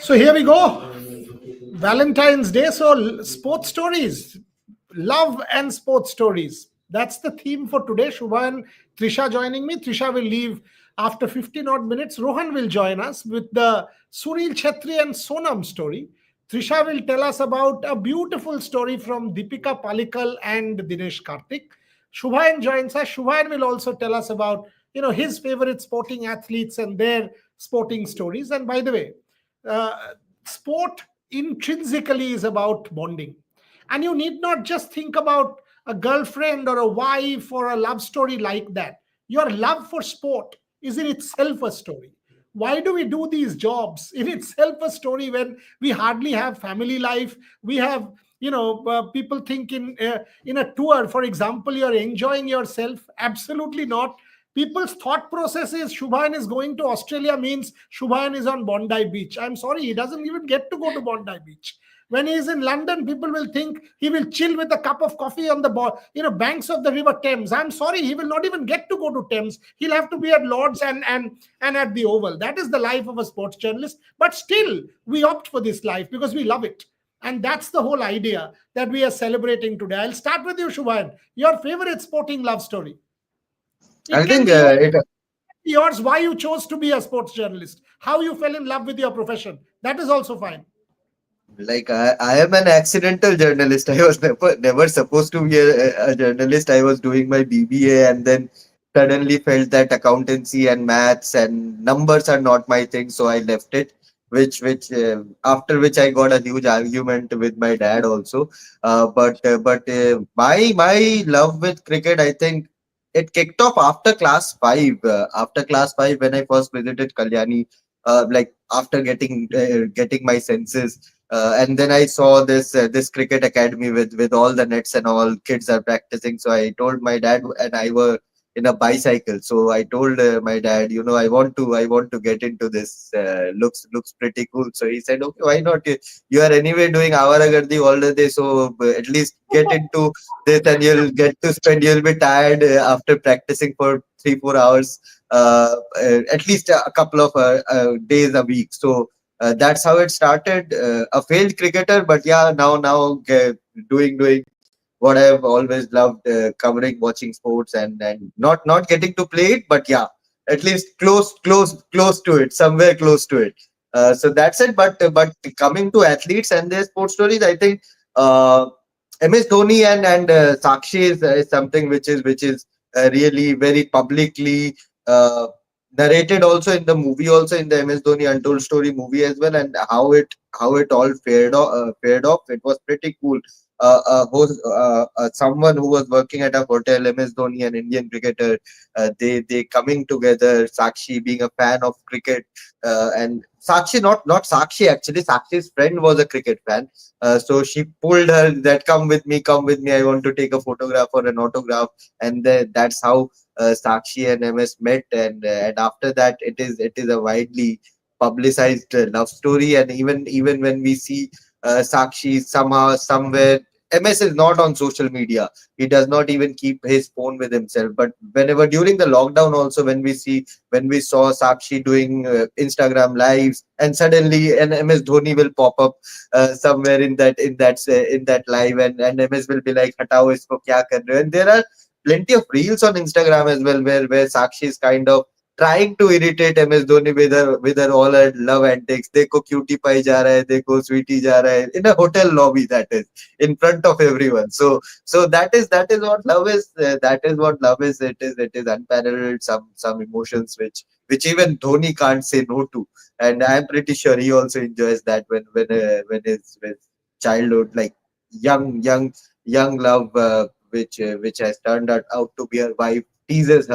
So here we go. Valentine's Day. So sports stories, love and sports stories. That's the theme for today. Shubha and Trisha joining me. Trisha will leave after 15 odd minutes. Rohan will join us with the Sunil Chhetri and Sonam story. Trisha will tell us about a beautiful story from Deepika Palikal and Dinesh Karthik. Shubhayan joins us. Shubhayan will also tell us about his favorite sporting athletes and their sporting stories. And by the way, sport intrinsically is about bonding. And you need not just think about a girlfriend or a wife or a love story like that. Your love for sport is in itself a story. Why do we do these jobs? In itself a story when we hardly have family life. We have, people think in a tour, for example, you're enjoying yourself. Absolutely not. People's thought process is Shubhayan is going to Australia means Shubhayan is on Bondi Beach. I'm sorry, he doesn't even get to go to Bondi Beach. When he is in London, people will think he will chill with a cup of coffee on the banks of the River Thames. I'm sorry, he will not even get to go to Thames. He'll have to be at Lord's and at the Oval. That is the life of a sports journalist. But still, we opt for this life because we love it. And that's the whole idea that we are celebrating today. I'll start with you, Shubhayan. Your favorite sporting love story. It I can think be yours, why you chose to be a sports journalist, how you fell in love with your profession. That is also fine. I am an accidental journalist. I was never supposed to be a journalist. I was doing my BBA and then suddenly felt that accountancy and maths and numbers are not my thing, so I left it. Which after which I got a huge argument with my dad also. But my love with cricket, I think it kicked off after class five. After class five, when I first visited Kalyani, like after getting my senses, and then I saw this cricket academy with all the nets and all kids are practicing. So I told my dad, and I were in a bicycle. So I told my dad, I want to get into this. Looks pretty cool. So he said, okay, why not? You are anyway doing awaragardi all the day, so at least get into this, and you'll get to spend. You'll be tired after practicing for 3-4 hours, at least a couple of days a week. So that's how it started. A failed cricketer, but yeah, now doing what I've always loved, covering, watching sports, and not getting to play it, but yeah, at least close to it, somewhere close to it. So that's it. But coming to athletes and their sports stories, I think MS Dhoni and Sakshi is something which is really very publicly uh, narrated also in the movie, also in the MS Dhoni Untold Story movie as well, and how it all fared off. It was pretty cool. Someone who was working at a hotel, MS Dhoni, an Indian cricketer, they coming together. Sakshi being a fan of cricket, and Sakshi, not Sakshi, actually Sakshi's friend was a cricket fan. So she pulled her that come with me. I want to take a photograph or an autograph, and then that's how Sakshi and MS met, and after that it is a widely publicized love story. And even when we see Sakshi somehow somewhere, MS is not on social media. He does not even keep his phone with himself. But whenever during the lockdown, also when we saw Sakshi doing Instagram lives, and suddenly an MS Dhoni will pop up somewhere in that live, and MS will be like, "Hatao isko kya kar rahe ho?" And there are plenty of reels on Instagram as well, where Sakshi is kind of trying to irritate MS Dhoni with her all her love antics. Dekho cutie pie ja raha hai, dekho sweetie ja raha hai, in a hotel lobby, that is, in front of everyone. So that is what love is. That is what love is. It is unparalleled. Some emotions which even Dhoni can't say no to, and I'm pretty sure he also enjoys that when his with childhood, like young love, which has turned out to be her wife, teases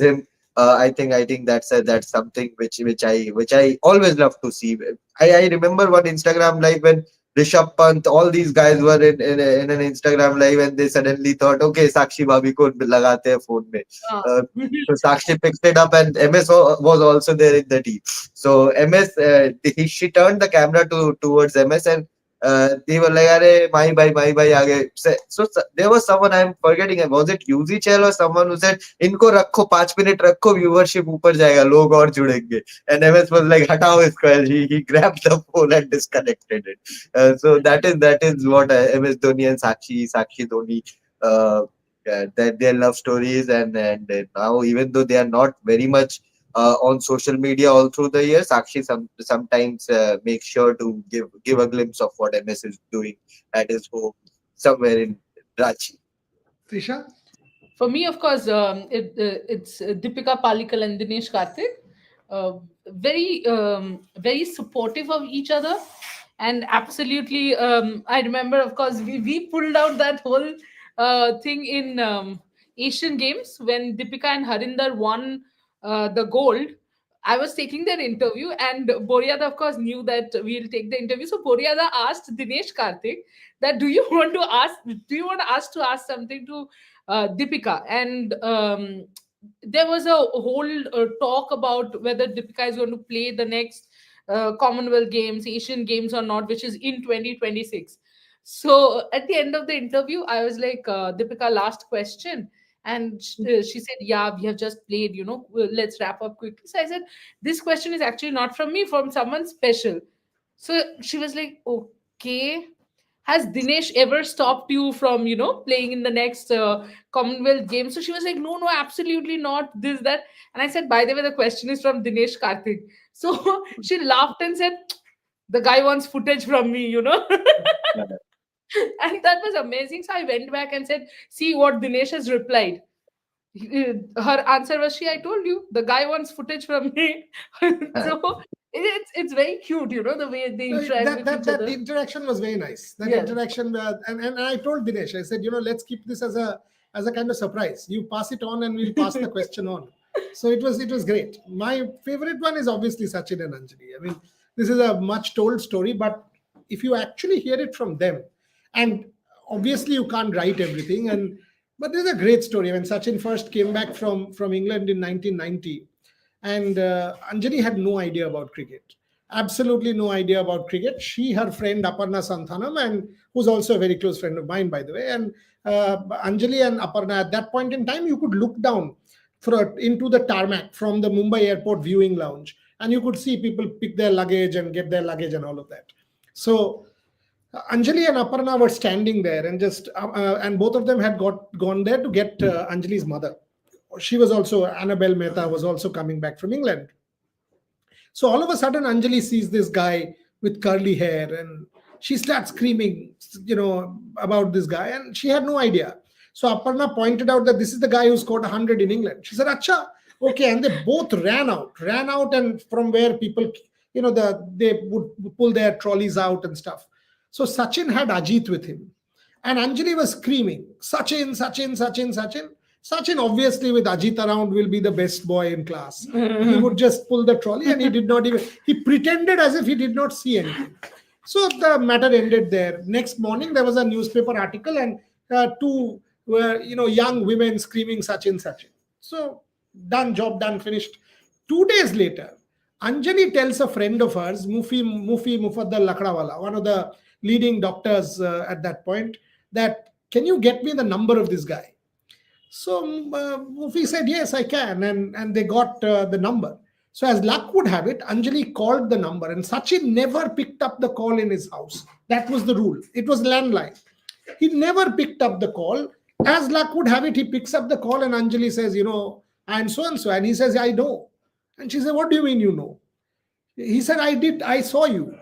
him. I think that's something which I always love to see. I remember one Instagram live when Rishabh Pant, all these guys were in an Instagram live, and they suddenly thought, okay, Sakshi Bhabhi ko lagate hain phone mein. Ah. Uh, so Sakshi picked it up, and MS was also there in the team. So MS, she turned the camera towards MS, and they were like, "Arey, my bhai, aage." So there was someone I'm forgetting. Was it UZ Chel or someone who said, "इनको रखो 5 minute रखो, viewership ऊपर जाएगा, लोग और जुड़ेंगे." And MS was like, "हटाओ इसको." And he grabbed the phone and disconnected it. So that is what MS Dhoni and Sakshi Dhoni. Uh, that their love stories, and now, even though they are not very much on social media all through the year, Sakshi sometimes makes sure to give a glimpse of what MS is doing at his home somewhere in Ranchi. Trisha? For me, of course, it's Deepika Palikal and Dinesh Karthik. Very supportive of each other. And absolutely, I remember, of course, we pulled out that whole thing in Asian Games when Deepika and Harinder won the gold. I was taking their interview, and Boryada, of course, knew that we'll take the interview. So Boryada asked Dinesh Karthik that, do you want us to ask something to Deepika? And there was a whole talk about whether Deepika is going to play the next Commonwealth Games, Asian Games or not, which is in 2026. So at the end of the interview, I was like, Deepika, last question. And she said, "Yeah, we have just played, let's wrap up quickly." So I said, "This question is actually not from me, from someone special." So she was like, "Okay. Has Dinesh ever stopped you from, playing in the next Commonwealth Games?" So she was like, "No, no, absolutely not. This, that." And I said, "By the way, the question is from Dinesh Karthik." So she laughed and said, "The guy wants footage from me." And that was amazing. So I went back and said, "See what Dinesh has replied." Her answer was, "She, I told you, the guy wants footage from me." So it's very cute, the way they interact That with that each that other. interaction was very nice. That Yeah. interaction, and I told Dinesh, I said, let's keep this as a kind of surprise. You pass it on, and we'll pass the question on. So it was great. My favorite one is obviously Sachin and Anjali. I mean, this is a much told story, but if you actually hear it from them, and obviously you can't write everything, but there's a great story. When Sachin first came back from England in 1990, and Anjali had no idea about cricket, absolutely no idea about cricket. She, her friend Aparna Santhanam, and who's also a very close friend of mine, by the way, and Anjali and Aparna, at that point in time, you could look down into the tarmac from the Mumbai airport viewing lounge, and you could see people pick their luggage and get their luggage and all of that. So Anjali and Aparna were standing there, and both of them had gone there to get Anjali's mother. She was also, Annabelle Mehta was also coming back from England. So all of a sudden, Anjali sees this guy with curly hair, and she starts screaming, about this guy, and she had no idea. So Aparna pointed out that this is the guy who scored 100 in England. She said, "Acha, okay," and they both ran out, and from where people, they would pull their trolleys out and stuff. So Sachin had Ajit with him, and Anjali was screaming, "Sachin, Sachin, Sachin, Sachin." Sachin, obviously, with Ajit around, will be the best boy in class. He would just pull the trolley, and he did not even, he pretended as if he did not see anything. So the matter ended there. Next morning, there was a newspaper article, and two young women screaming, "Sachin, Sachin." So done, job done, finished. 2 days later, Anjali tells a friend of hers, Mufi Mufaddal Lakdawala, one of the leading doctors at that point, that, "Can you get me the number of this guy?" So Mufi said, "Yes, I can," and they got the number. So as luck would have it, Anjali called the number, and Sachin never picked up the call in his house. That was the rule. It was landline. He never picked up the call. As luck would have it, he picks up the call, and Anjali says, "I'm so and so," and he says, "I know." And she said, "What do you mean you know?" He said, "I did. I saw you."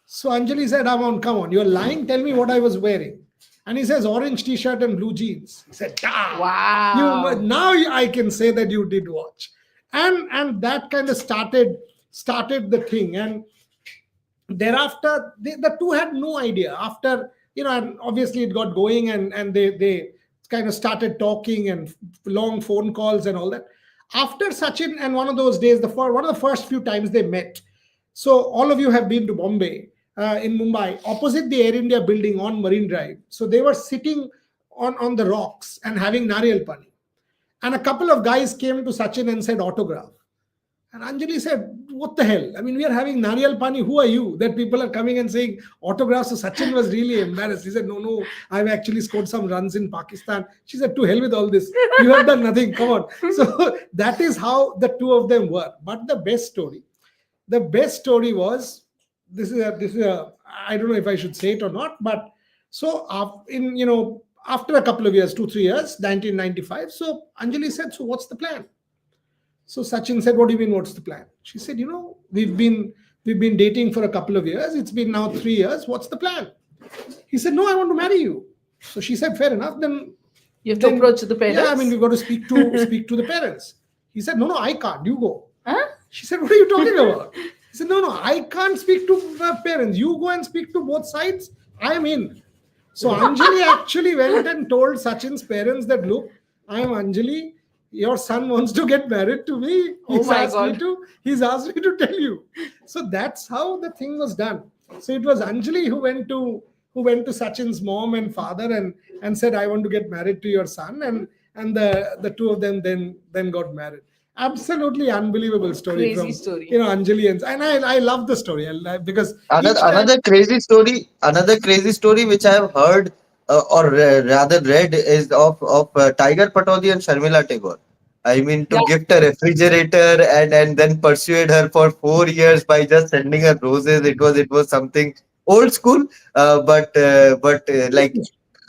So Anjali said, come on, you're lying. Tell me what I was wearing." And he says, "Orange t-shirt and blue jeans." He said, Wow. now I can say that you did watch." And that kind of started the thing. And thereafter, the two had no idea. After, and obviously it got going, and they kind of started talking, and long phone calls and all that. After Sachin, and one of those days, one of the first few times they met. So all of you have been to Bombay, in Mumbai, opposite the Air India building on Marine Drive. So they were sitting on the rocks and having nariyal pani. And a couple of guys came to Sachin and said, "Autograph." And Anjali said, what the hell? I mean, we are having Nariyal Pani. Who are you? That people are coming and saying autographs. So Sachin was really embarrassed. He said, no, I've actually scored some runs in Pakistan. She said, to hell with all this. You have done nothing. Come on. So that is how the two of them were. But the best story was, I don't know if I should say it or not, but so after a couple of years, 2-3 years, 1995, so Anjali said, so what's the plan? So Sachin said, what do you mean, what's the plan? She said, we've been dating for a couple of years. It's been now 3 years. What's the plan? He said, no, I want to marry you. So she said, fair enough. Then You have to approach the parents. yeah, I mean, we've got to speak to the parents. He said, no, I can't. You go. Huh? She said, what are you talking about? He said, no, I can't speak to parents. You go and speak to both sides. I am in. So Anjali actually went and told Sachin's parents that, look, I am Anjali. Your son wants to get married to me. Oh my God. He's asked me to tell you. So that's how the thing was done. So it was Anjali who went to Sachin's mom and father and said, I want to get married to your son. And the two of them then got married. Absolutely unbelievable story. Crazy story. Anjali and I love the story because Another crazy story which I have heard or rather read is of Tiger Patodi and Sharmila Tagore. I mean, to gift a refrigerator and then persuade her for 4 years by just sending her roses. It was something old school, but like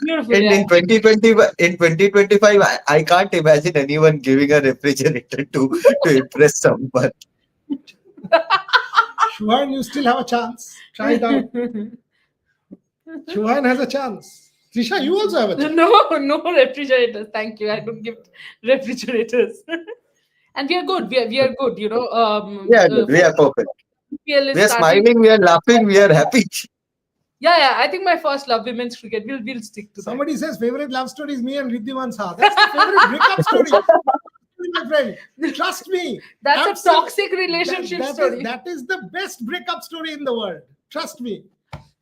Beautiful. in 2025, I can't imagine anyone giving a refrigerator to impress someone. Shuhan, you still have a chance. Try it out. Shuhan has a chance. Trisha, you also have a chance. No refrigerators. Thank you. I don't give refrigerators. And we are good. We are good. Yeah, we are perfect. IPL is We are starting. smiling, we are laughing, we are happy. Yeah. I think my first love, women's cricket. We'll stick to that. Somebody says favorite love story is me and Riddhiman Saha. That's the favorite breakup story. My friend, trust me. That's a toxic relationship story. That is the best breakup story in the world. Trust me.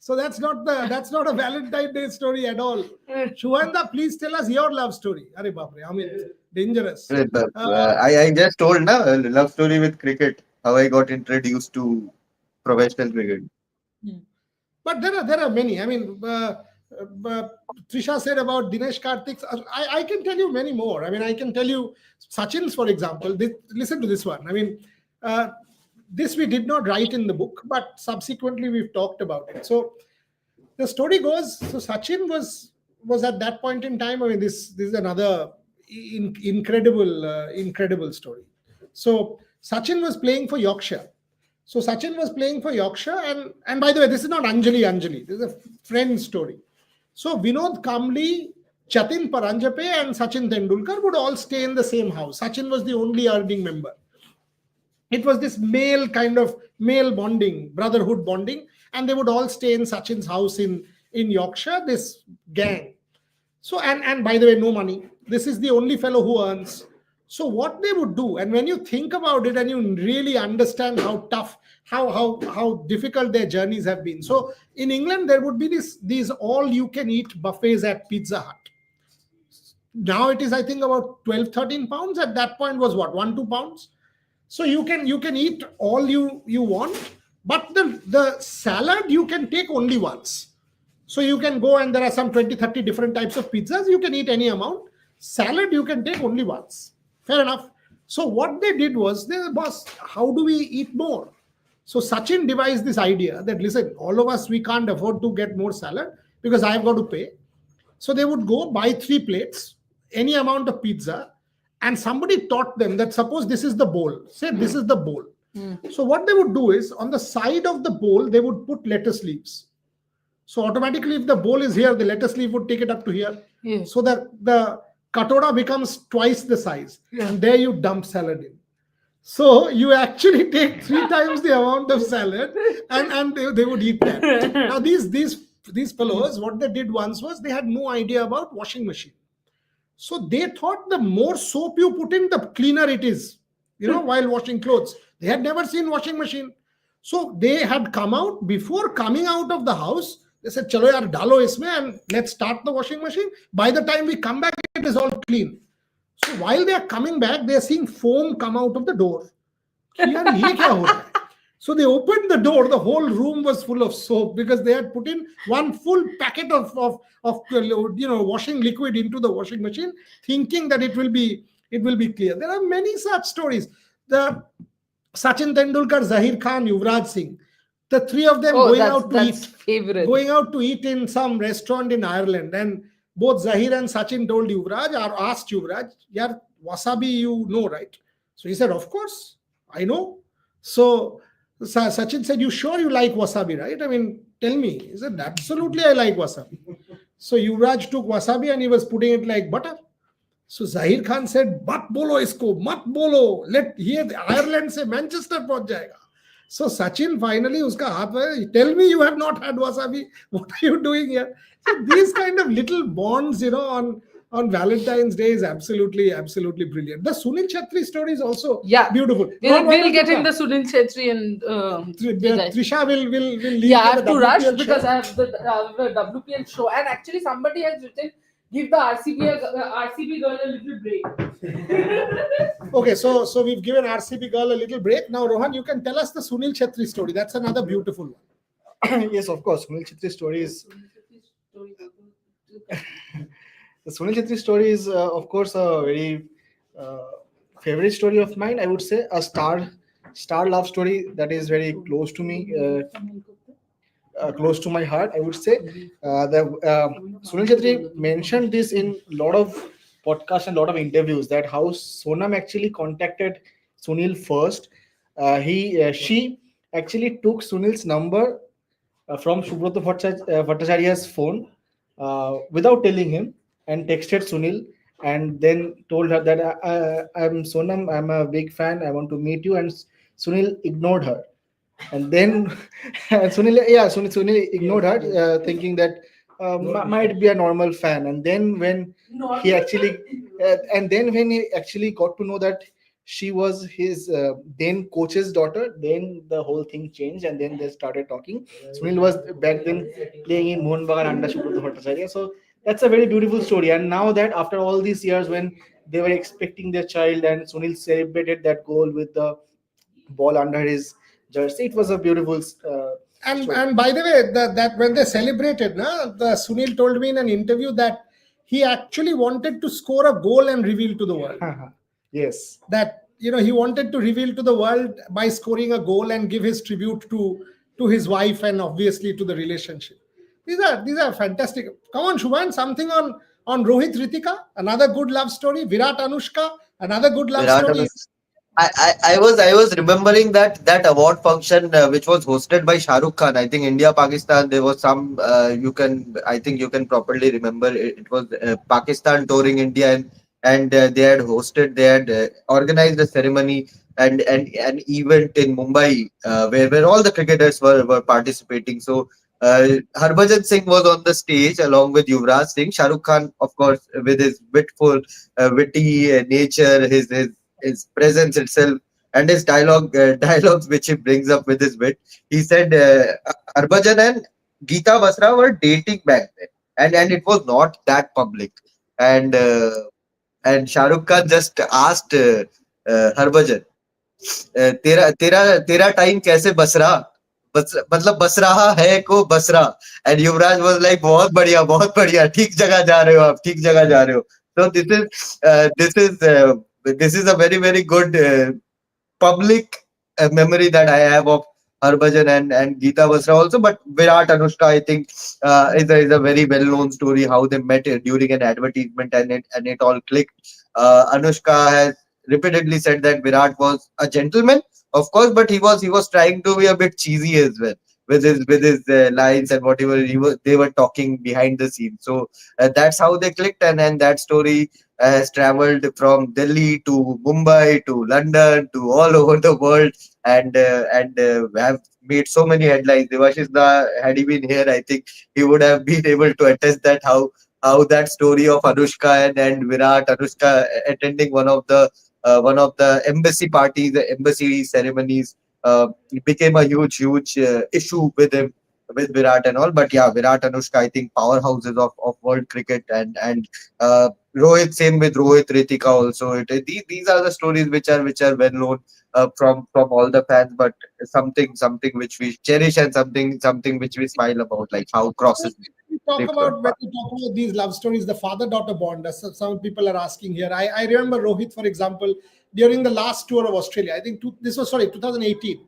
So that's not a Valentine's Day story at all. Shuhanda, please tell us your love story. Arey baapre, I mean, dangerous. I just told a love story with cricket, how I got introduced to professional cricket. But there are many. I mean, Trisha said about Dinesh Karthik's. I can tell you many more. I mean, I can tell you Sachin's, for example. Listen to this one. I mean, this we did not write in the book, but subsequently we've talked about it. So the story goes, so Sachin was at that point in time, I mean, this is another incredible story. So Sachin was playing for Yorkshire. And by the way, this is not Anjali. This is a friend story. So Vinod Kamli, Jatin Paranjape and Sachin Tendulkar would all stay in the same house. Sachin was the only earning member. It was this male bonding, brotherhood bonding, and they would all stay in Sachin's house in Yorkshire, this gang. So, and by the way, no money. This is the only fellow who earns. So what they would do, and when you think about it and you really understand how tough, how difficult their journeys have been. So in England, there would be these all-you-can-eat buffets at Pizza Hut. Now it is, I think, about 12-13 pounds. At that point was what, 1-2 pounds? So you can eat all you want, but the salad you can take only once. So you can go and there are some 20-30 different types of pizzas. You can eat any amount. Salad you can take only once. Fair enough. So what they did was, boss, how do we eat more? So Sachin devised this idea that, listen, all of us, we can't afford to get more salad because I've got to pay. So they would go buy 3 plates, any amount of pizza, and somebody taught them that suppose this is the bowl. Say this is the bowl. So what they would do is on the side of the bowl, they would put lettuce leaves. So automatically if the bowl is here, the lettuce leaf would take it up to here. Yeah. So that the katoda becomes twice the size. Yeah. And there you dump salad in. So you actually take 3 times the amount of salad and they would eat that. Now these fellows, what they did once was they had no idea about washing machine. So they thought the more soap you put in, the cleaner it is, while washing clothes. They had never seen washing machine. So they had come out, before coming out of the house, they said, chalo yaar, dalo isme and let's start the washing machine. By the time we come back, it is all clean. So while they are coming back, they are seeing foam come out of the door. कि यार ये क्या हो रहा है. So they opened the door. The whole room was full of soap because they had put in one full packet of washing liquid into the washing machine, thinking that it will be clear. There are many such stories. The Sachin Tendulkar, Zahir Khan, Yuvraj Singh, the three of them Oh, going that's out to that's eat, favorite. going out to eat in some restaurant in Ireland, and both Zahir and Sachin told Yuvraj or asked Yuvraj, "Yeah, wasabi, you know, right?" So he said, "Of course, I know." So Sachin said, "You sure you like wasabi, right? I mean, tell me." He said, "Absolutely, I like wasabi." So Yuvraj took wasabi and he was putting it like butter. So Zahir Khan said, "मत बोलो इसको, मत बोलो. Let here Ireland से Manchester पहुंच जाएगा." So Sachin finally उसका हाथ में, "Tell me you have not had wasabi. What are you doing here?" So these kind of little bonds, on Valentine's Day is absolutely brilliant. The Sunil Chhetri story is also Yeah, beautiful. we'll Rohan, why we'll don't you get in come? the Sunil Chetri and Vijay. Trisha will leave Yeah, I for the have to rush WPL because show. I have the WPL show, and actually somebody has written, "Give the RCB girl a little break." Okay, so we've given RCB girl a little break. Now, Rohan, you can tell us the Sunil Chhetri story. That's another beautiful one. Yes, of course. Sunil Chhetri story is the Sunil Chhetri story is, of course, a very uh, favorite story of mine. I would say a star love story that is very close to me, close to my heart. I would say the Sunil Chhetri mentioned this in a lot of podcasts and a lot of interviews that how Sonam actually contacted Sunil first. She actually took Sunil's number from Subrata Bhattacharya's phone without telling him and texted Sunil and then told her that I'm Sonam, I'm a big fan, I want to meet you. And Sunil ignored her. And then Sunil ignored her, thinking that might be a normal fan. And then when he actually, and then when he actually got to know that she was his then coach's daughter, then the whole thing changed, and then they started talking. Sunil was back then playing in Mohan Bagan under Subrata Bhattacharya. So that's a very beautiful story. And now that after all these years, when they were expecting their child, and Sunil celebrated that goal with the ball under his jersey, it was a beautiful And story. and by the way, that when they celebrated, the Sunil told me in an interview that he actually wanted to score a goal and reveal to the world. Yes. That he wanted to reveal to the world by scoring a goal and give his tribute to his wife and obviously to the relationship. These are fantastic. Come on, Shubhan, something on Rohit Ritika, another good love story. Virat Anushka, another good love Virat story. I was remembering that award function which was hosted by Shah Rukh Khan. I think India Pakistan. There was some I think you can properly remember it was Pakistan touring India, and they had organized a ceremony and an event in Mumbai where all the cricketers were participating. So Harbhajan Singh was on the stage along with Yuvraj Singh. Shah Rukh Khan, of course, with his witty nature, his presence itself, and his dialogues which he brings up with his wit. He said Harbhajan and Geeta Basra were dating back then, and it was not that public. And Shah Rukh Khan just asked Harbhajan, तेरा तेरा तेरा time कैसे बस रहा, मतलब बस रहा है को बस रहा. एंड युवराज वाज लाइक बहुत बढ़िया, ठीक जगह जा रहे हो आप, ठीक जगह जा रहे हो. So this is a very good public memory that I have of Harbhajan and Geeta Basra also. But Virat Anushka, I think, is a very well known story how they met during an advertisement and it all clicked. Anushka has repeatedly said that Virat was a gentleman, of course, but he was trying to be a bit cheesy as well with his lines and whatever they were talking behind the scenes. So that's how they clicked, and that story has traveled from Delhi to Mumbai to London to all over the world, and have made so many headlines. Devashish Da, had he been here, I think he would have been able to attest that how that story of Anushka and Virat, Anushka attending one of the embassy parties, the embassy ceremonies, it became a huge issue with him with Virat and all. But yeah, Virat, Anushka, I think powerhouses of world cricket, and Rohit, same with Rohit, Ritika also. These are the stories which are well known from all the fans, but something which we cherish, and something which we smile about, like how crosses We talk lived on about when past. we talk about these love stories, the father-daughter bond, as some people are asking here. I remember Rohit, for example, during the last tour of Australia. I think this was, sorry, 2018,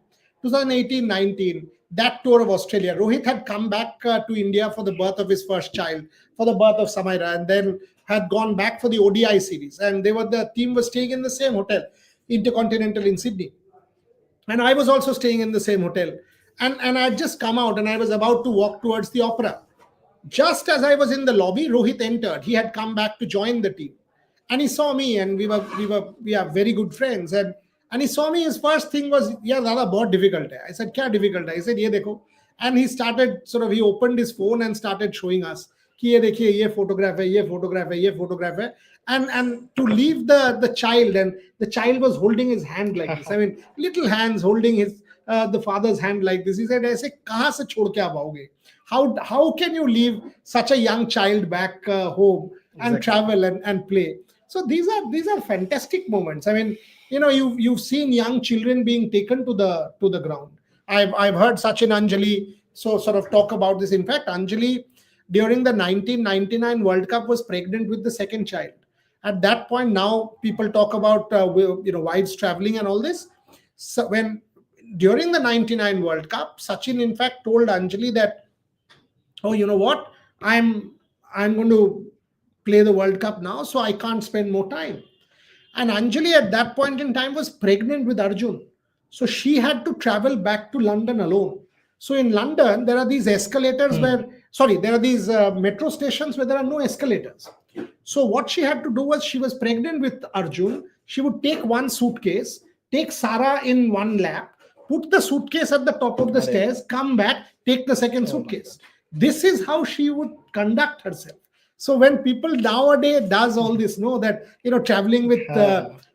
2018-19. That tour of Australia, Rohit had come back to India for the birth of his first child, for the birth of Samaira, and then had gone back for the ODI series. And the team was staying in the same hotel, Intercontinental in Sydney, and I was also staying in the same hotel. And I'd just come out and I was about to walk towards the opera. Just as I was in the lobby, Rohit entered. He had come back to join the team, and he saw me, and we are very good friends. And he saw me. His first thing was, "Yeah, Dada, बहुत difficult है." I said, "क्या difficult है?" He said, "ये देखो." And he started sort of, he opened his phone and started showing us कि ये देखिए, ये photograph है, ये photograph है, ये photograph है. And to leave the child, and the child was holding his hand like this. I mean, little hands holding his the father's hand like this. He said, "ऐसे कहाँ से छोड़ के आप आओगे? How can you leave such a young child back home and Exactly. travel and play?" So these are fantastic moments. I mean, you've seen young children being taken to the ground. I've heard Sachin Anjali sort of talk about this. In fact, Anjali during the 1999 World Cup was pregnant with the second child. At that point, now people talk about wives traveling and all this. So when during the 99 World Cup, Sachin in fact told Anjali that, "Oh, you know what, I'm going to play the World Cup now, so I can't spend more time." And Anjali at that point in time was pregnant with Arjun. So she had to travel back to London alone. So in London, there are these escalators where, sorry, there are these metro stations where there are no escalators. So what she had to do was, she was pregnant with Arjun. She would take one suitcase, take Sarah in one lap, put the suitcase at the top of the stairs, come back, take the second suitcase. This is how she would conduct herself. So when people nowadays does all this, know that traveling with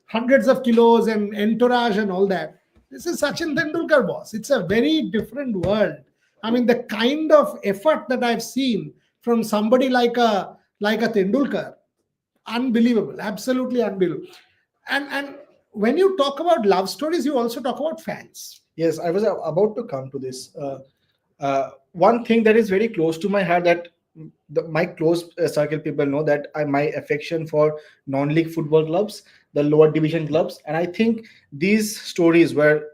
hundreds of kilos and entourage and all that, this is Sachin Tendulkar, boss. It's a very different world. I mean, the kind of effort that I've seen from somebody like a Tendulkar, unbelievable, absolutely unbelievable. And when you talk about love stories, you also talk about fans. Yes, I was about to come to this. One thing that is very close to my heart, that my close circle people know, that my affection for non-league football clubs, the lower division clubs. And I think these stories where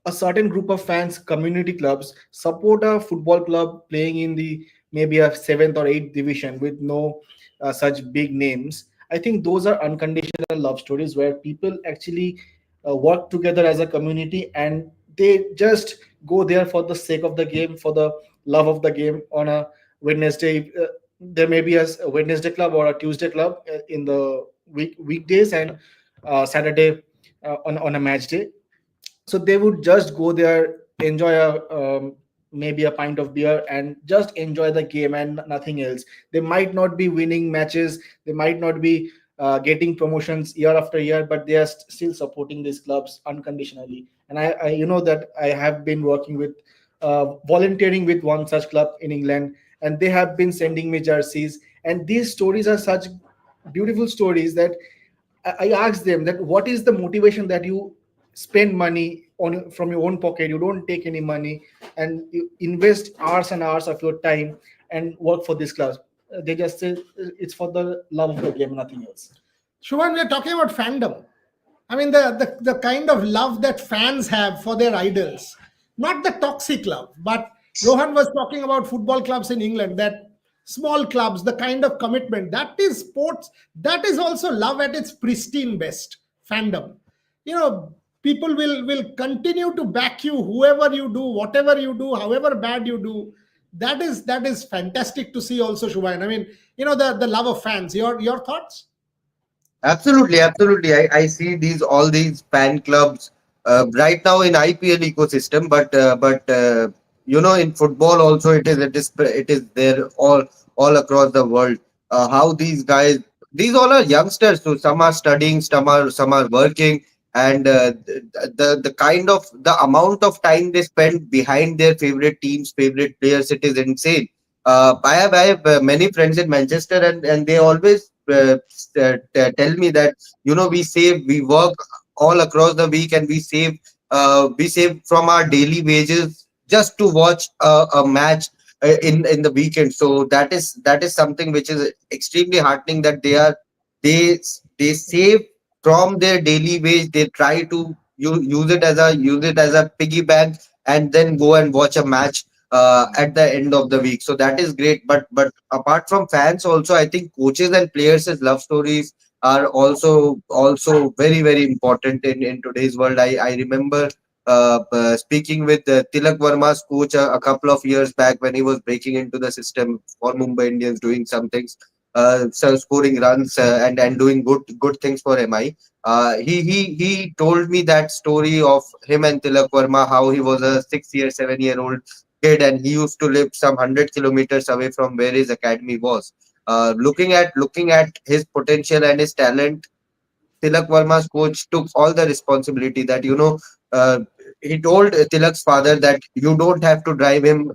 a certain group of fans, community clubs, support a football club playing in the maybe a seventh or eighth division with no such big names. I think those are unconditional love stories where people actually work together as a community, and they just go there for the sake of the game, for the love of the game. On a Wednesday, there may be a Wednesday club or a Tuesday club in the weekdays, and Saturday on a match day. So they would just go there, enjoy maybe a pint of beer, and just enjoy the game and nothing else. They might not be winning matches, they might not be getting promotions year after year, but they are still supporting these clubs unconditionally. And I you know that I have been working with volunteering with one such club in England, and they have been sending me jerseys. And these stories are such beautiful stories that I asked them that what is the motivation that you spend money on from your own pocket, you don't take any money, and you invest hours and hours of your time and work for this class. They just say it's for the love of the game, nothing else. Shubhan, we are talking about fandom. I mean, the kind of love that fans have for their idols, not the toxic love, but Rohan was talking about football clubs in England, that small clubs, the kind of commitment that is sports, that is also love at its pristine best. Fandom. People will continue to back you, whoever you do, whatever you do, however bad you do. That is fantastic to see also, Shubhan. I mean, the love of fans. Your thoughts? Absolutely, absolutely. I see all these fan clubs right now in IPL ecosystem, but in football also it is there all across the world. How these guys, these all are youngsters, so some are studying, some are working, and the kind of the amount of time they spend behind their favorite teams, favorite players, it is insane. I have many friends in Manchester, and they always tell me that, we work all across the week, and we save from our daily wages just to watch a match in the weekend. So that is something which is extremely heartening, that they they save from their daily wage. They try to use it as a piggy bank, and then go and watch a match at the end of the week. So that is great. But apart from fans, also I think coaches and players' love stories are also very very important in today's world. I remember speaking with Tilak Verma's coach a couple of years back, when he was breaking into the system for Mumbai Indians, doing some things, so scoring runs, and doing good things for MI. He told me that story of him and Tilak Verma, how he was a 6 year, 7 year old kid, and he used to live some 100 kilometers away from where his academy was. Looking at his potential and his talent, Tilak Verma's coach took all the responsibility, that, he told Tilak's father that you don't have to drive him,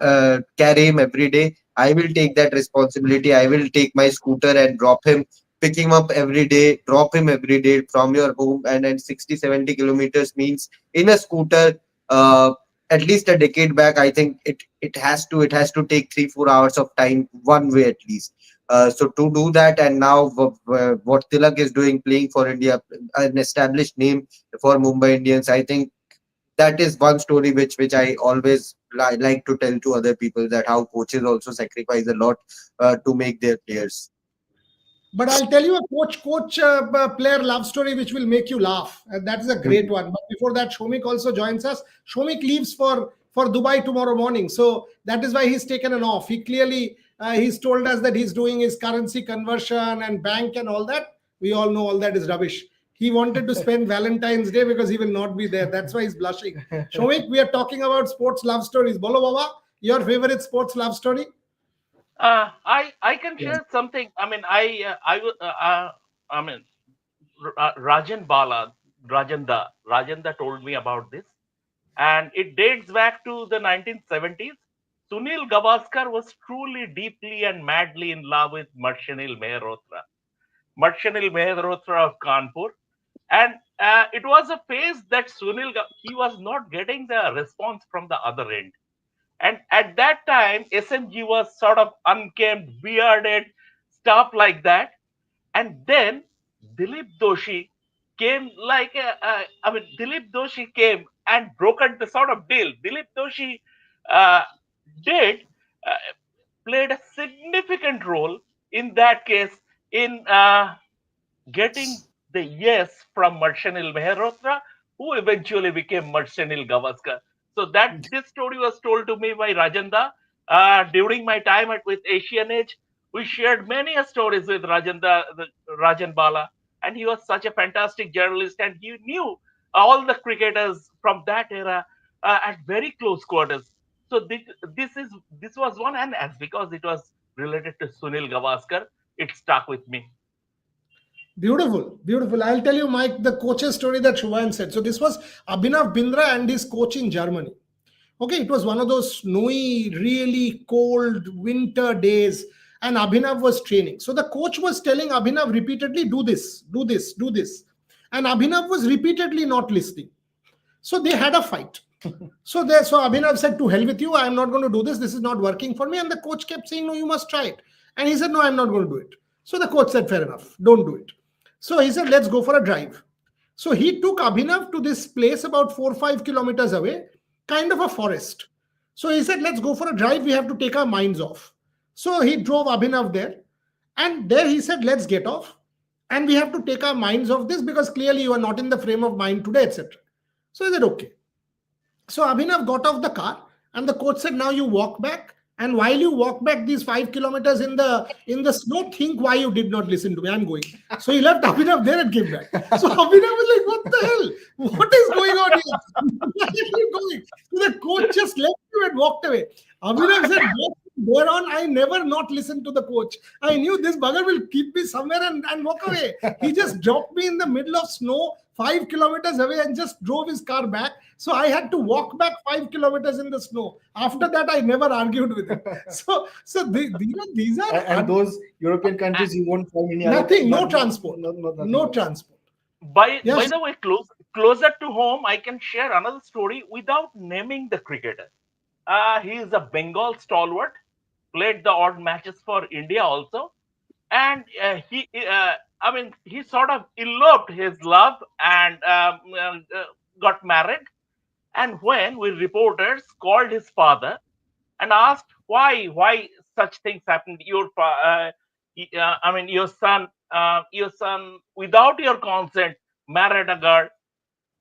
carry him every day. I will take that responsibility. I will take my scooter and drop him, pick him up every day, drop him every day from your home. And 60, 70 kilometers means, in a scooter, uh, at least a decade back, I think it has to take 3, 4 hours of time one way at least. So to do that, and now what Tilak is doing, playing for India, an established name for Mumbai Indians, I think that is one story which I always like to tell to other people, that how coaches also sacrifice a lot to make their players. But I'll tell you a player love story which will make you laugh. That is a great Mhm. one. But before that, Shomik also joins us. Shomik leaves for Dubai tomorrow morning, so that is why he's taken an off. He clearly he's told us that he's doing his currency conversion and bank and all that. We all know all that is rubbish. He wanted to spend Valentine's Day because he will not be there. That's why he's blushing. Shomik, we are talking about sports love stories. Bolo Baba, your favorite sports love story? I can share something. I mean, I mean, Rajan Bala, Rajanda told me about this, and it dates back to the 1970s. Sunil Gavaskar was truly, deeply, and madly in love with Marshanil Mehrotra of Kanpur, and it was a phase that he was not getting the response from the other end. And at that time, SMG was sort of unkempt, bearded, stuff like that. And then Dilip Doshi came Dilip Doshi came and brokered the sort of deal. Dilip Doshi uh, did uh, played a significant role in that case in getting the yes from Marshanil Mehrotra, who eventually became Marshanil Gavaskar. So that this story was told to me by Rajanda during my time with Asian Age. We shared many stories with Rajan Bala, and he was such a fantastic journalist, and he knew all the cricketers from that era at very close quarters. So this was one, and as because it was related to Sunil Gavaskar, it stuck with me. Beautiful, beautiful. I'll tell you, Mike, the coach's story that Shubhan said. So this was Abhinav Bindra and his coach in Germany. Okay, it was one of those snowy, really cold winter days, and Abhinav was training. So the coach was telling Abhinav repeatedly, do this, do this, do this. And Abhinav was repeatedly not listening. So they had a fight. So Abhinav said, to hell with you, I am not going to do this. This is not working for me. And the coach kept saying, no, you must try it. And he said, no, I'm not going to do it. So the coach said, fair enough, don't do it. So he said, let's go for a drive. So he took Abhinav to this place about 4 or 5 kilometers away, kind of a forest. So he said, let's go for a drive. We have to take our minds off. So he drove Abhinav there. And there he said, let's get off. And we have to take our minds off this because clearly you are not in the frame of mind today, etc. So he said, okay. So Abhinav got off the car, and the coach said, now you walk back. And while you walk back these 5 kilometers in the snow, think why you did not listen to me. I'm going. So he left Abhinav there and came back. So Abhinav was like, what the hell? What is going on here? Why are you going? So the coach just left him and walked away. Abhinav said, there on, I never not listened to the coach. I knew this bugger will keep me somewhere and walk away. He just dropped me in the middle of snow, 5 kilometers away, and just drove his car back. So I had to walk back 5 kilometers in the snow. After that, I never argued with him. These are And those European countries, you won't find any nothing, no nothing, transport, nothing. no transport. By Yes, the way, closer to home, I can share another story without naming the cricketer. He is a Bengal stalwart, played the odd matches for India also, and I mean, he sort of eloped his love and got married. And when we reporters called his father and asked why such things happened, I mean, your son, without your consent, married a girl,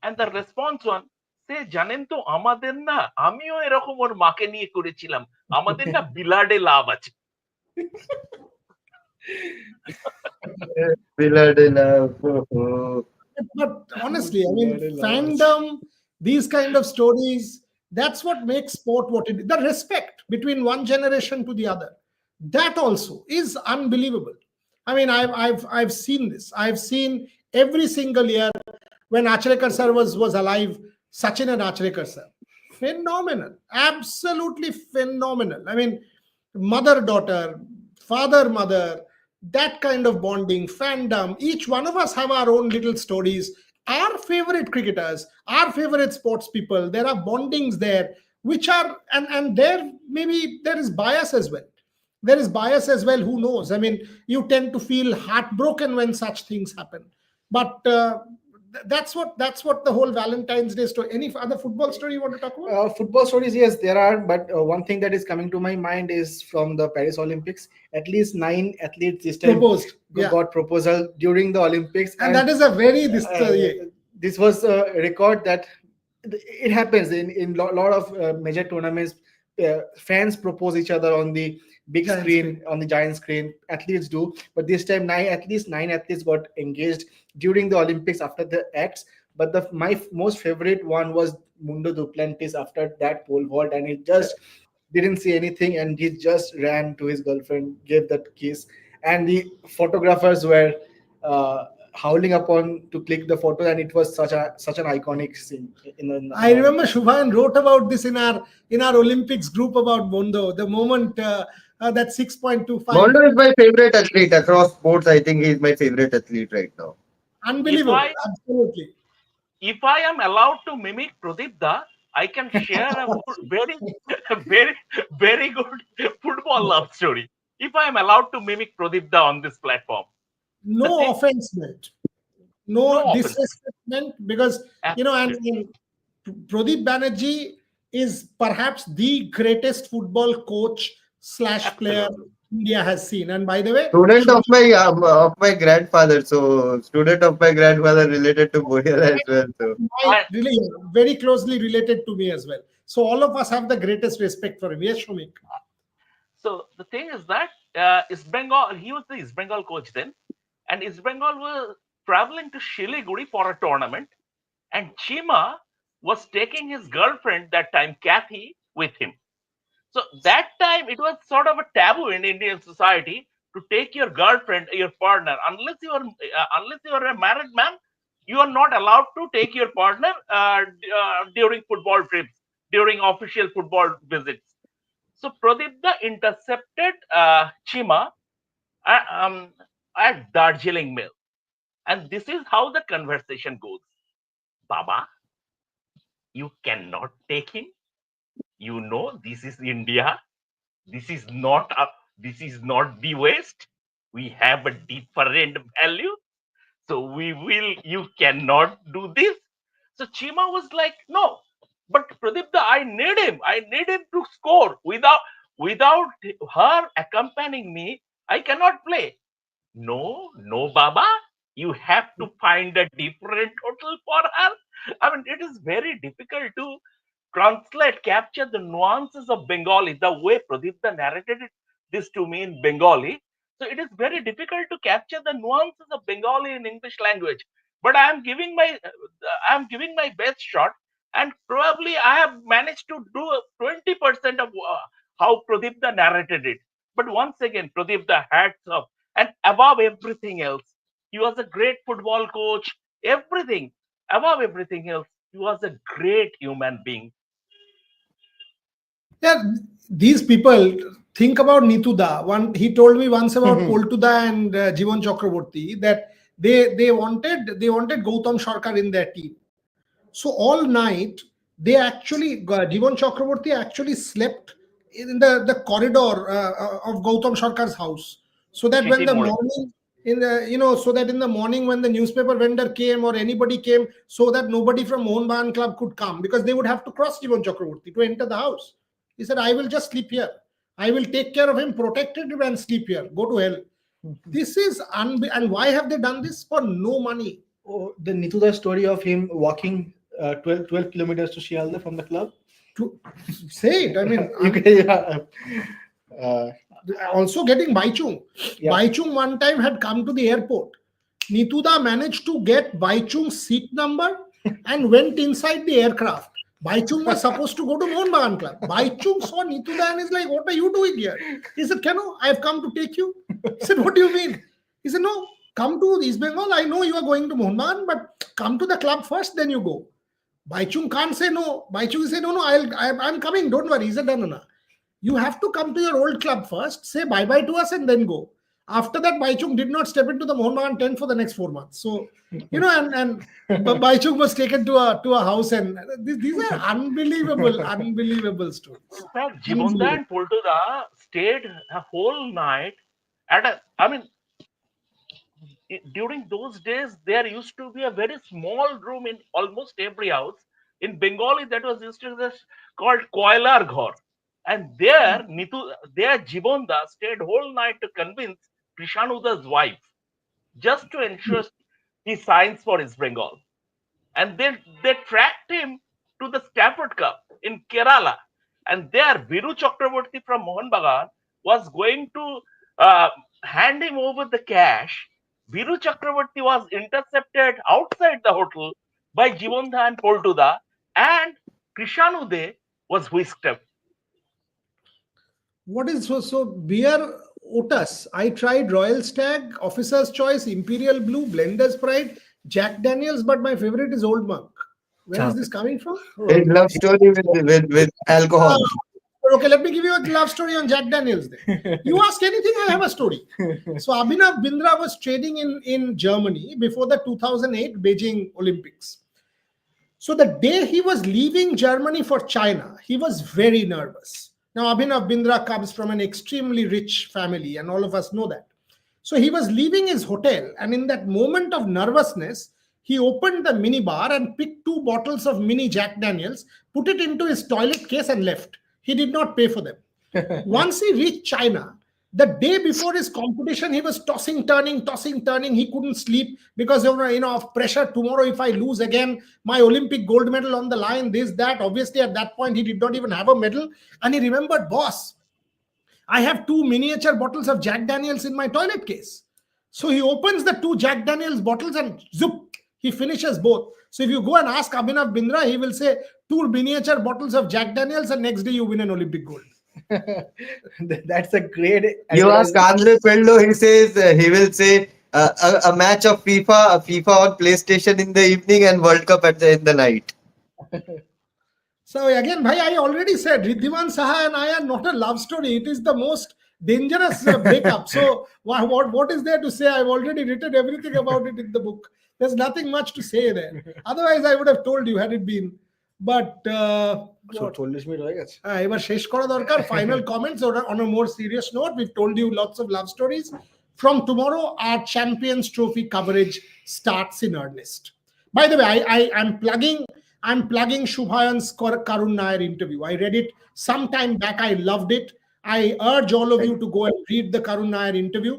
and the response was, সে জানেন তো আমাদের না আমিও এরকম ওর মাকে নিয়ে করেছিলাম আমাদের না বিলাডে লাভ আছে but honestly, I mean, fandom, these kind of stories, that's what makes sport what it is. The respect between one generation to the other, that also is unbelievable. I mean, I've seen this. I've seen every single year when Achelekar sir was alive, Sachin and Achelekar sir. Phenomenal, absolutely phenomenal. I mean, mother daughter, father mother, that kind of bonding, fandom. Each one of us have our own little stories. Our favorite cricketers, our favorite sports people, there are bondings there, which are, and there maybe there is bias as well. There is bias as well. Who knows? I mean, you tend to feel heartbroken when such things happen. But that's what the whole Valentine's Day story. Any other football story you want to talk about? Football stories, yes, there are, but one thing that is coming to my mind is from the Paris Olympics. At least 9 athletes this time Proposed, yeah, got proposal during the Olympics, and that is a very this was a record that it happens in lot of major tournaments. Fans propose each other on the big Giant screen, on the giant screen. Athletes do, but this time at least 9 athletes got engaged during the Olympics after the acts. But my most favorite one was Mundo Duplantis after that pole vault, and he just didn't see anything, and he just ran to his girlfriend, gave that kiss, and the photographers were howling upon to click the photo, and it was such an iconic scene. I remember Shubhan wrote about this in our Olympics group about Mondo. The moment that 6.25, Mondo is my favorite athlete across sports. I think he's my favorite athlete right now. if unbelievable, I absolutely. if I am allowed to mimic Pradeep Da, I can share a very, very, very good football love story. If I am allowed to mimic Pradeep Da on this platform, the No thing, offense meant, no no offense, disrespect meant, because absolutely. and Pradeep Banerjee is perhaps the greatest football coach slash player Absolutely. India has seen. And by the way, Student of my grandfather. So student of my grandfather related to Boyer as well. So my I, really very closely related to me as well. So all of us have the greatest respect for him. Yes, Shumik. so the thing is that East Bengal, he was the East Bengal coach then, and East Bengal was traveling to Shiliguri for a tournament, and Chima was taking his girlfriend that time, Kathy, with him. So that time it was sort of a taboo in Indian society to take your girlfriend, your partner, unless you are a married man, you are not allowed to take your partner during football trips, during official football visits. So Pradipta intercepted Chima uh, um, at Darjeeling Mill, and this is how the conversation goes. Baba, you cannot take him. You know this is India. This is not a, this is not the West. We have a different value. So we will, you cannot do this. So Chima was like, no, but Pradipta, I need him to score. Without her accompanying me, I cannot play. No, no, Baba, you have to find a different hotel for her. I mean, it is very difficult to translate, capture the nuances of Bengali, the way Pradipta narrated this to me in Bengali. So it is very difficult to capture the nuances of Bengali in English language. But I am giving my best shot, and probably I have managed to do 20% of how Pradipta narrated it. But once again, Pradipta hats off. And above everything else, he was a great football coach. Everything. Above everything else, he was a great human being. Yeah, these people think about Nituda. One, he told me once about Poltuda and Jivan Chakraborty that they wanted Gautam Sarkar in their team. So all night they actually Jivan Chakraborty actually slept in the corridor of Gautam Sarkar's house, so that when Chiti the Mode. morning so that in the morning when the newspaper vendor came or anybody came, so that nobody from Mohun Bagan Club could come, because they would have to cross Jivan Chakraborty to enter the house. He said, I will just sleep here. I will take care of him, protected him, and sleep here. Go to hell. This is and why have they done this? For no money. Oh, the Nituda story of him walking 12 kilometers to Shialda from the club. To say it, I mean, You can, yeah, uh, also getting Baichung. Yeah. Baichung one time had come to the airport. Nituda managed to get Baichung's seat number and went inside the aircraft. Baichung was supposed to go to Mohun Bagan Club. Baichung saw Nituda and is like, what are you doing here? He said, Keno, I have come to take you. He said, what do you mean? He said, no, come to East Bengal. I know you are going to Mohun Bagan, but come to the club first, then you go. Baichung can't say no. Baichung said, no, I'm coming. Don't worry. He said, no. You have to come to your old club first, say bye-bye to us, and then go. After that, Baichung did not step into the Mohun Bagan tent for the next 4 months. So, and Baichung was taken to a house, and these are unbelievable stories. In fact, Jibonda and Poltuda stayed a whole night during those days, there used to be a very small room in almost every house. In Bengali, that was used to be called Koilar Ghor. And there, Jibonda stayed whole night to convince Krishanuda's wife, just to ensure he signs for East Bengal. And they tracked him to the Stafford Cup in Kerala. And there, Viru Chakraborty from Mohun Bagan was going to hand him over the cash. Viru Chakraborty was intercepted outside the hotel by Jivondha and Poltuda, and Krishanude was whisked up. What is so beer Otus? I tried Royal Stag, Officer's Choice, Imperial Blue, Blender's Pride, Jack Daniels, but my favorite is Old Monk. Where is this coming from? His love story with alcohol. Okay, let me give you a love story on Jack Daniels then. You ask anything, I have a story. So Abhinav Bindra was training in Germany before the 2008 Beijing Olympics. So the day he was leaving Germany for China, he was very nervous. Now Abhinav Bindra comes from an extremely rich family, and all of us know that. So he was leaving his hotel, and in that moment of nervousness, he opened the mini bar and picked 2 bottles of mini Jack Daniels, put it into his toilet case and left. He did not pay for them. Once he reached China, the day before his competition, he was tossing, turning. He couldn't sleep because of pressure. Tomorrow, if I lose again, my Olympic gold medal on the line, this, that. Obviously, at that point, he did not even have a medal. And he remembered, boss, I have 2 miniature bottles of Jack Daniels in my toilet case. So he opens the 2 Jack Daniels bottles and zoop, he finishes both. So if you go and ask Abhinav Bindra, he will say 2 miniature bottles of Jack Daniels, and next day you win an Olympic gold. That's a great. You ask Andre Pello, he says he will say a match of FIFA on PlayStation in the evening and World Cup in the night. So again, bhai, I already said Riddhiman Saha and I are not a love story. It is the most dangerous breakup. So what is there to say? I've already written everything about it in the book. There's nothing much to say there. Otherwise, I would have told you had it been. But So 40 minutes হয়ে গেছে। এবার শেষ করা দরকার। Final comments on a more serious note. We've told you lots of love stories. From tomorrow, our Champions Trophy coverage starts in earnest. By the way, I'm plugging Shubhayan's Karun Nair interview. I read it some time back. I loved it. I urge all of you to go and read the Karun Nair interview.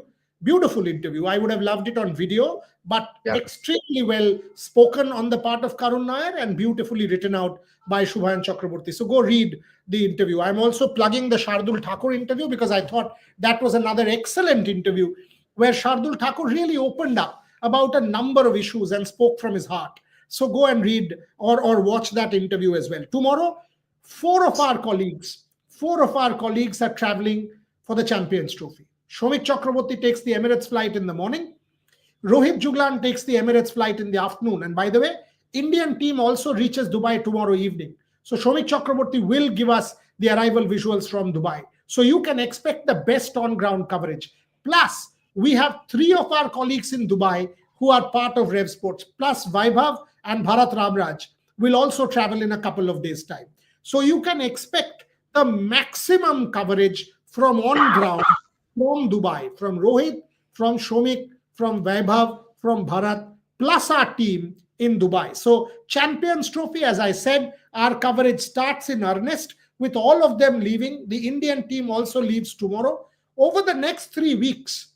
Beautiful interview. I would have loved it on video, but extremely well spoken on the part of Karun Nair and beautifully written out by Shubhayan Chakraborty. So go read the interview. I'm also plugging the Shardul Thakur interview because I thought that was another excellent interview where Shardul Thakur really opened up about a number of issues and spoke from his heart. So go and read or watch that interview as well. Tomorrow, 4 of our colleagues 4 of our colleagues are traveling for the Champions Trophy. Shomik Chakraborty takes the Emirates flight in the morning. Rohit Juglan takes the Emirates flight in the afternoon. And by the way, Indian team also reaches Dubai tomorrow evening. So Shomik Chakraborty will give us the arrival visuals from Dubai. So you can expect the best on-ground coverage. Plus, we have 3 of our colleagues in Dubai who are part of Rev Sports. Plus, Vaibhav and Bharat Ramraj will also travel in a couple of days' time. So you can expect the maximum coverage from on ground from Dubai, from Rohit, from Shomik, from Vaibhav, from Bharat, plus our team in Dubai. So Champions Trophy, as I said, our coverage starts in earnest with all of them leaving. The Indian team also leaves tomorrow. Over the next 3 weeks,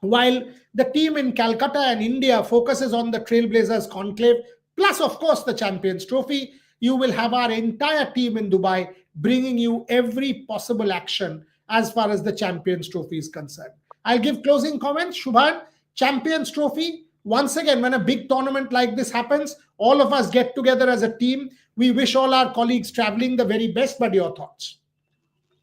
while the team in Calcutta and India focuses on the Trailblazers conclave, plus, of course, the Champions Trophy, you will have our entire team in Dubai bringing you every possible action as far as the Champions Trophy is concerned. I'll give closing comments. Shubhan, Champions Trophy, once again, when a big tournament like this happens, all of us get together as a team. We wish all our colleagues traveling the very best, but your thoughts?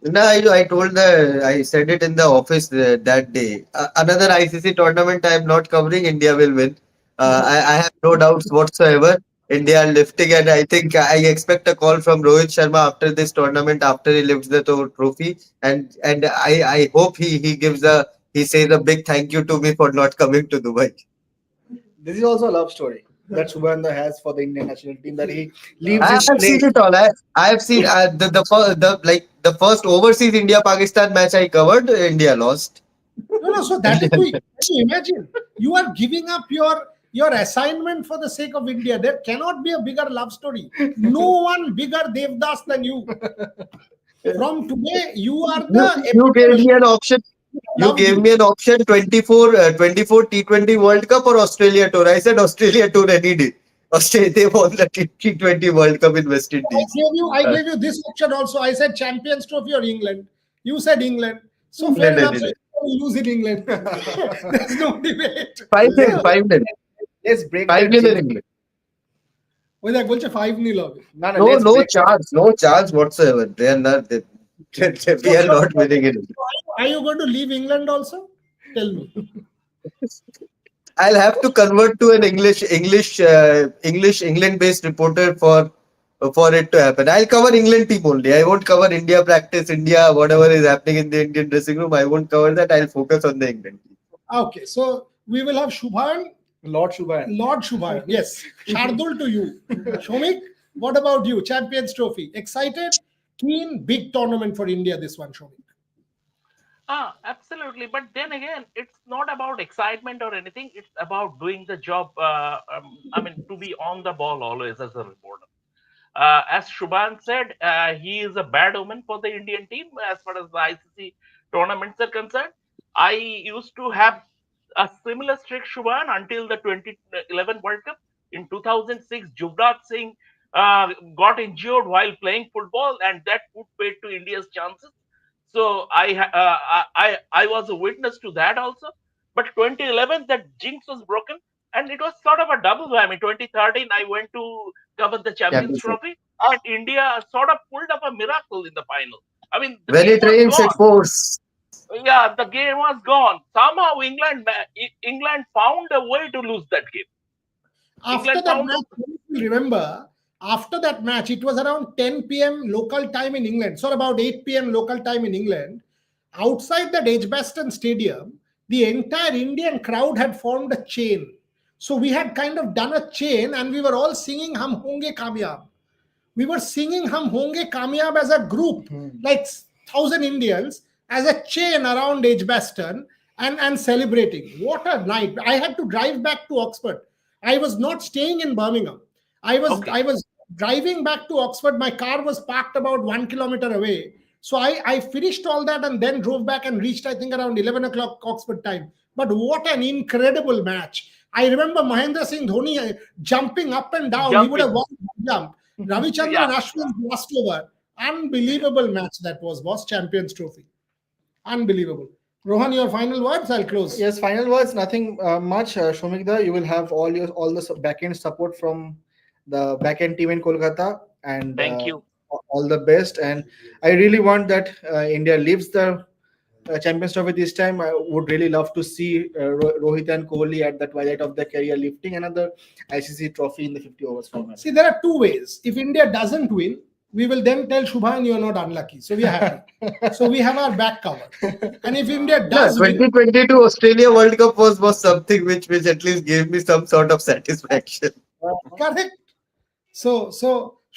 No, I said it in the office that day. Another ICC tournament I am not covering, India will win. I have no doubts whatsoever. India are lifting, and I think I expect a call from Rohit Sharma after this tournament, after he lifts the trophy, and I hope he says a big thank you to me for not coming to Dubai. This is also a love story that Subhanda has for the Indian national team, that he leaves I his have seen place. it all. I have seen the first overseas India Pakistan match I covered. India lost. No. So that is, can you imagine? You are giving up your assignment for the sake of India. There cannot be a bigger love story. No one bigger Devdas than you. From today, you are You gave me an option. You love gave you. me an option 24 T20 World Cup or Australia Tour. I said Australia Tour any day. Australia, they won the T20 World Cup in West Indies. I gave you this option also. I said Champions Trophy or England. You said England. So fair England enough. any So day. you lose in England. There's no debate. 5-0, 5-0. Let's break 5-0 that in jinx. England. ওই দেখ বলছে 5-0 হবে No, No, let's no break that. chance, no chance whatsoever. They are not. We are not winning it. Are you going to leave England also? Tell me. I'll have to convert to an English England-based reporter for it to happen. I'll cover England team only. I won't cover India practice, India, whatever is happening in the Indian dressing room. I won't cover that. I'll focus on the England team. Okay, so we will have Shubhan, Lord Subhan. Lord Shubhan. Yes, Shardul to you. Shomik, what about you? Champions Trophy. Excited? Keen, big tournament for India, this one, Shomik. Absolutely. But then again, it's not about excitement or anything. It's about doing the job. I mean, to be on the ball always as a reporter. As Shubhan said, he is a bad omen for the Indian team as far as the ICC tournaments are concerned. I used to have a similar streak, Shubhan, until the 2011 World Cup. In 2006, Yuvraj Singh got injured while playing football, and that put paid to India's chances. So I was a witness to that also. But 2011, that jinx was broken, and it was sort of a double whammy. 2013, I went to cover the Champions Championship. Trophy, and India sort of pulled up a miracle in the final. I mean, the When game it was rains, it gone. pours. Yeah, the game was gone. Somehow England found a way to lose that game. After England that found match, if you remember, after that match, it was around 10 p.m. local time in England, so about 8 p.m. local time in England. Outside that Edgbaston Stadium, the entire Indian crowd had formed a chain. So we had kind of done a chain and we were all singing Hum Honge Kamyab. We were singing Hum Honge Kamyab as a group, like 1,000 Indians, as a chain around Edgbaston and celebrating. What a night. I had to drive back to Oxford. I was not staying in Birmingham. Okay. I was driving back to Oxford. My car was parked about 1 kilometer away. So I finished all that and then drove back and reached, I think, around 11 o'clock Oxford time. But what an incredible match. I remember Mahendra Singh Dhoni jumping up and down. He would have won the jump. Ravichandran Yeah. and Ashwin last over. Unbelievable match that was Champions Trophy. Unbelievable. Rohan, your final words? I'll close. Yes, final words, nothing much. Shomikda, you will have all the back-end support from the back-end team in Kolkata, and Thank you. all the best, and I really want that India leaves the Champions Trophy this time. I would really love to see Rohit and Kohli at the twilight of their career lifting another ICC trophy in the 50 overs format. See, there are two ways. If India doesn't win, we will then tell Shubhan you're not unlucky. So we are happy. So we have our back covered. And if India Yeah, does win, 2022 Australia World Cup was something which at least gave me some sort of satisfaction. correct. So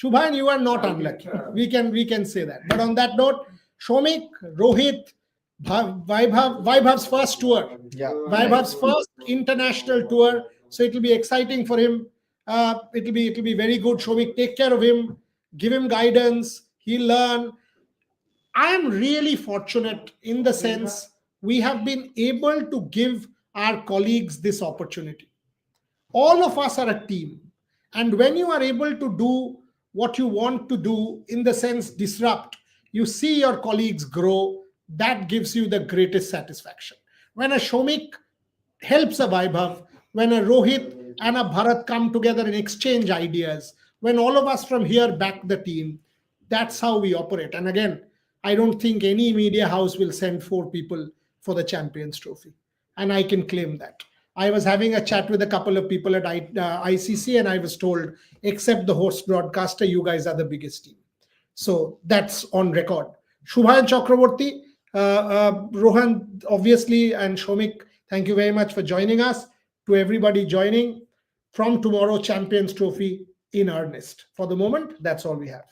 Shubhan, you are not unlucky. We can say that. But on that note, Shomik, Rohit, Vaibhav's first tour. Yeah. Vaibhav's first international tour. So it will be exciting for him. It will be very good. Shomik, take care of him, give him guidance. He'll learn. I am really fortunate in the sense we have been able to give our colleagues this opportunity. All of us are a team. And when you are able to do what you want to do, in the sense disrupt, you see your colleagues grow, that gives you the greatest satisfaction. When a Shomik helps a Vaibhav, when a Rohit and a Bharat come together and exchange ideas, when all of us from here back the team, that's how we operate. And again, I don't think any media house will send 4 people for the Champions Trophy. And I can claim that. I was having a chat with a couple of people at ICC, and I was told, except the host broadcaster, you guys are the biggest team. So that's on record. Shubhan Chakraborty, Rohan, obviously, and Shomik, thank you very much for joining us. To everybody joining, from tomorrow, Champions Trophy in earnest. For the moment, that's all we have.